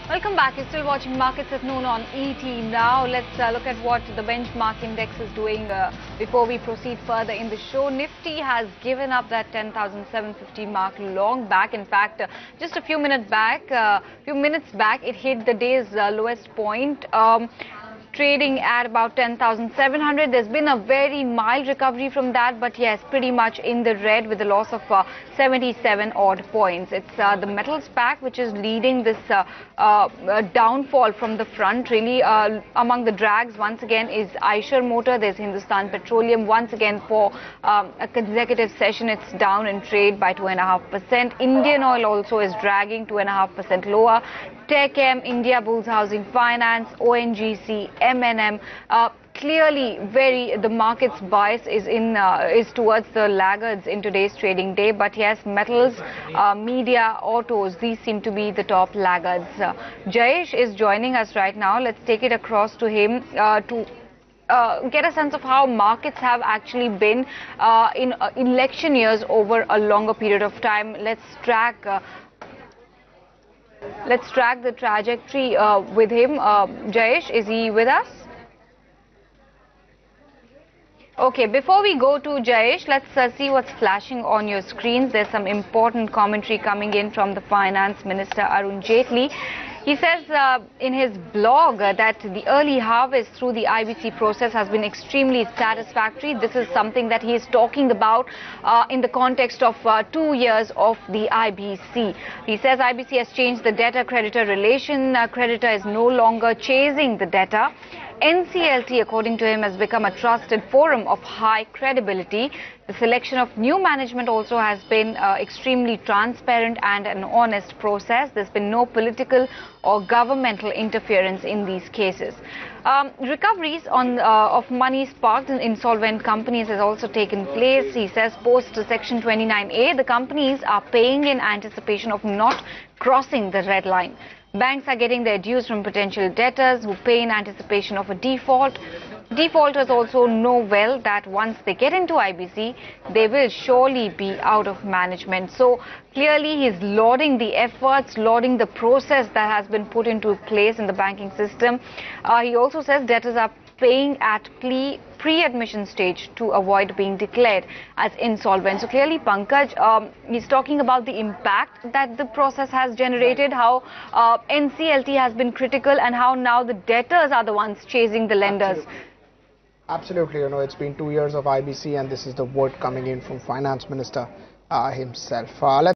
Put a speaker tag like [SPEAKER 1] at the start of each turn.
[SPEAKER 1] Welcome back. You're still watching Markets at Noon on ET. Now let's look at what the benchmark index is doing before we proceed further in the show. Nifty has given up that 10,750 mark long back. In fact, just a few minutes back, it hit the day's lowest point. Trading at about 10,700. There's been a very mild recovery from that, but yes, pretty much in the red with a loss of 77 odd points. It's the metals pack which is leading this downfall from the front. Really, among the drags once again is Eicher Motor. There's Hindustan Petroleum once again for a consecutive session. It's down in trade by 2.5%. Indian Oil also is dragging 2.5% lower. TechM, India Bulls Housing Finance, ONGC, M&M, clearly the market's bias is towards the laggards in today's trading day. But yes, metals, media, autos, these seem to be the top laggards. Jayesh is joining us right now. Let's take it across to him to get a sense of how markets have actually been in election years over a longer period of time. Let's track the trajectory with him. Jayesh, is he with us? Okay, before we go to Jayesh, let's see what's flashing on your screens. There's some important commentary coming in from the Finance Minister Arun Jaitley. He says in his blog that the early harvest through the IBC process has been extremely satisfactory. This is something that he is talking about in the context of 2 years of the IBC. He says IBC has changed the debtor-creditor relation. Creditor is no longer chasing the debtor. NCLT, according to him, has become a trusted forum of high credibility. The selection of new management also has been extremely transparent and an honest process. There's been no political or governmental interference in these cases. Recoveries of money sparked in insolvent companies has also taken place. He says post Section 29A, the companies are paying in anticipation of not crossing the red line. Banks are getting their dues from potential debtors who pay in anticipation of a default. Defaulters also know well that once they get into IBC, they will surely be out of management. So clearly he's lauding the efforts, lauding the process that has been put into place in the banking system. He also says debtors are paying at pre-admission stage to avoid being declared as insolvent. So clearly, Pankaj, he's talking about the impact that the process has generated, how NCLT has been critical and how now the debtors are the ones chasing the lenders.
[SPEAKER 2] Absolutely, it's been 2 years of IBC and this is the word coming in from Finance Minister himself.